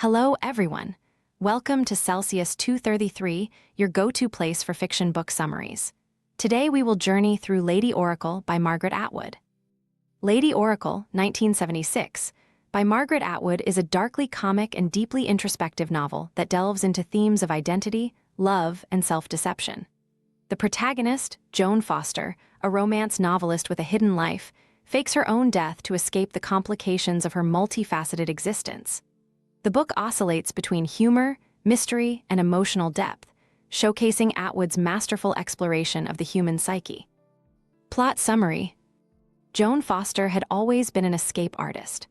Hello, everyone. Welcome to Celsius 233, your go-to place for fiction book summaries. Today we will journey through Lady Oracle by Margaret Atwood. Lady Oracle, 1976, by Margaret Atwood is a darkly comic and deeply introspective novel that delves into themes of identity, love, and self-deception. The protagonist, Joan Foster, a romance novelist with a hidden life, fakes her own death to escape the complications of her multifaceted existence. The book oscillates between humor, mystery, and emotional depth, showcasing Atwood's masterful exploration of the human psyche. Plot summary: Joan Foster had always been an escape artist.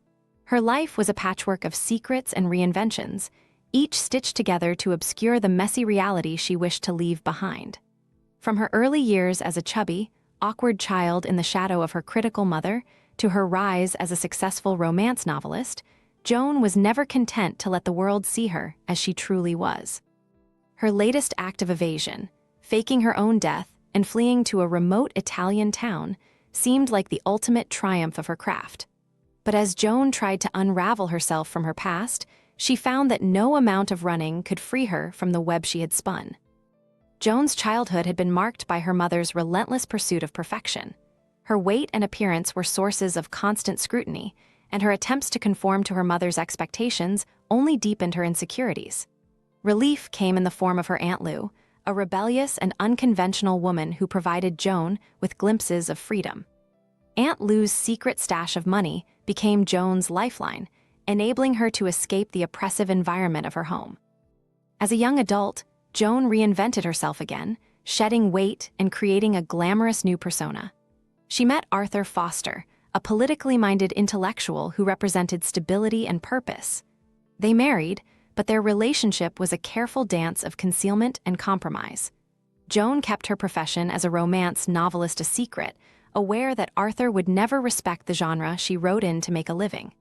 Her life was a patchwork of secrets and reinventions, each stitched together to obscure the messy reality she wished to leave behind. From her early years as a chubby, awkward child in the shadow of her critical mother to her rise as a successful romance novelist, Joan was never content to let the world see her as she truly was. Her latest act of evasion, faking her own death and fleeing to a remote Italian town, seemed like the ultimate triumph of her craft. But as Joan tried to unravel herself from her past, she found that no amount of running could free her from the web she had spun. Joan's childhood had been marked by her mother's relentless pursuit of perfection. Her weight and appearance were sources of constant scrutiny, and her attempts to conform to her mother's expectations only deepened her insecurities. Relief came in the form of her Aunt Lou, a rebellious and unconventional woman who provided Joan with glimpses of freedom. Aunt Lou's secret stash of money became Joan's lifeline, enabling her to escape the oppressive environment of her home. As a young adult, Joan reinvented herself again, shedding weight and creating a glamorous new persona. She met Arthur Foster, a politically minded intellectual who represented stability and purpose. They married, but their relationship was a careful dance of concealment and compromise. Joan kept her profession as a romance novelist a secret, aware that Arthur would never respect the genre she wrote in to make a living.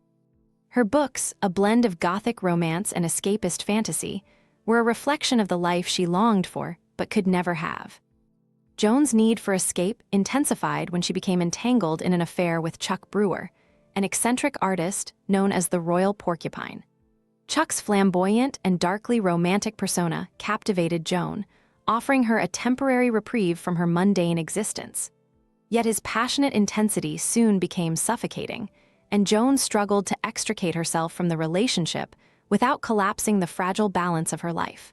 Her books, a blend of gothic romance and escapist fantasy, were a reflection of the life she longed for but could never have. Joan's need for escape intensified when she became entangled in an affair with Chuck Brewer, an eccentric artist known as the Royal Porcupine. Chuck's flamboyant and darkly romantic persona captivated Joan, offering her a temporary reprieve from her mundane existence. Yet his passionate intensity soon became suffocating, and Joan struggled to extricate herself from the relationship without collapsing the fragile balance of her life.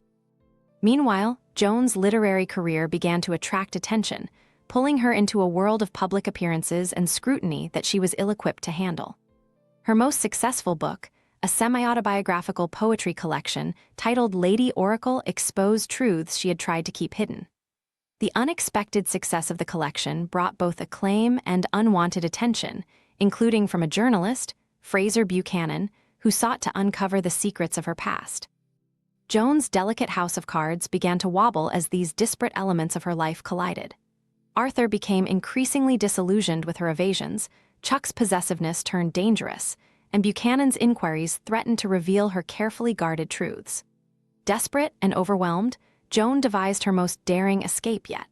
Meanwhile, Joan's literary career began to attract attention, pulling her into a world of public appearances and scrutiny that she was ill-equipped to handle. Her most successful book, a semi-autobiographical poetry collection titled Lady Oracle, exposed truths she had tried to keep hidden. The unexpected success of the collection brought both acclaim and unwanted attention, including from a journalist, Fraser Buchanan, who sought to uncover the secrets of her past. Joan's delicate house of cards began to wobble as these disparate elements of her life collided. Arthur became increasingly disillusioned with her evasions, Chuck's possessiveness turned dangerous, and Buchanan's inquiries threatened to reveal her carefully guarded truths. Desperate and overwhelmed, Joan devised her most daring escape yet.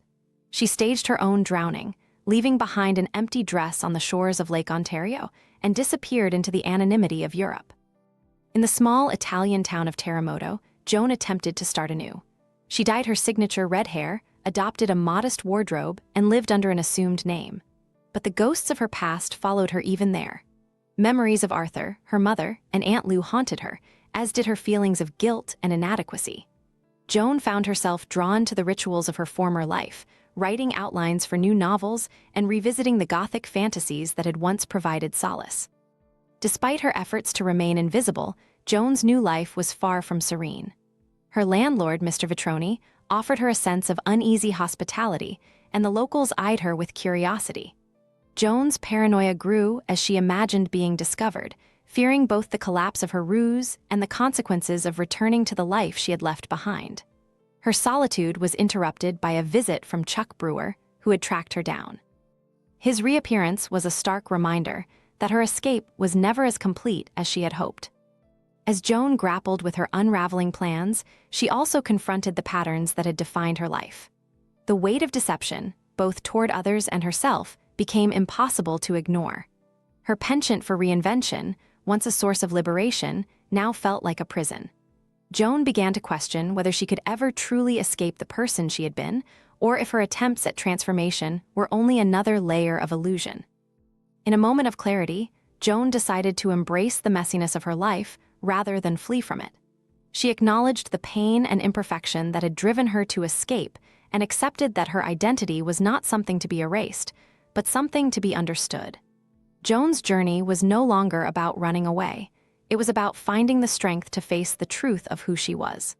She staged her own drowning, leaving behind an empty dress on the shores of Lake Ontario, and disappeared into the anonymity of Europe. In the small Italian town of Terremoto, Joan attempted to start anew. She dyed her signature red hair, adopted a modest wardrobe, and lived under an assumed name. But the ghosts of her past followed her even there. Memories of Arthur, her mother, and Aunt Lou haunted her, as did her feelings of guilt and inadequacy. Joan found herself drawn to the rituals of her former life, writing outlines for new novels and revisiting the gothic fantasies that had once provided solace. Despite her efforts to remain invisible, Joan's new life was far from serene. Her landlord, Mr. Vitroni, offered her a sense of uneasy hospitality, and the locals eyed her with curiosity. Joan's paranoia grew as she imagined being discovered, fearing both the collapse of her ruse and the consequences of returning to the life she had left behind. Her solitude was interrupted by a visit from Chuck Brewer, who had tracked her down. His reappearance was a stark reminder that her escape was never as complete as she had hoped. As Joan grappled with her unraveling plans, she also confronted the patterns that had defined her life. The weight of deception, both toward others and herself, became impossible to ignore. Her penchant for reinvention, once a source of liberation, now felt like a prison. Joan began to question whether she could ever truly escape the person she had been, or if her attempts at transformation were only another layer of illusion. In a moment of clarity, Joan decided to embrace the messiness of her life rather than flee from it. She acknowledged the pain and imperfection that had driven her to escape and accepted that her identity was not something to be erased, but something to be understood. Joan's journey was no longer about running away. It was about finding the strength to face the truth of who she was.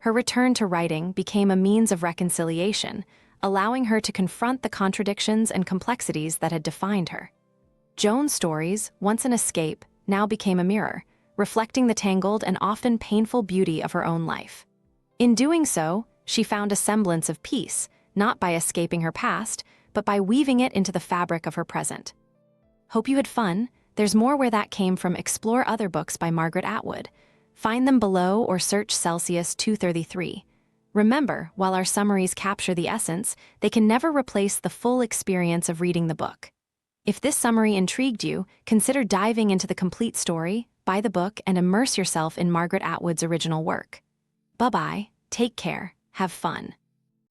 Her return to writing became a means of reconciliation, allowing her to confront the contradictions and complexities that had defined her. Joan's stories, once an escape, now became a mirror, reflecting the tangled and often painful beauty of her own life. In doing so, she found a semblance of peace, not by escaping her past, but by weaving it into the fabric of her present. Hope you had fun. There's more where that came from. Explore other books by Margaret Atwood. Find them below or search Celsius 233. Remember, while our summaries capture the essence, they can never replace the full experience of reading the book. If this summary intrigued you, consider diving into the complete story, buy the book, and immerse yourself in Margaret Atwood's original work. Bye-bye, take care, have fun.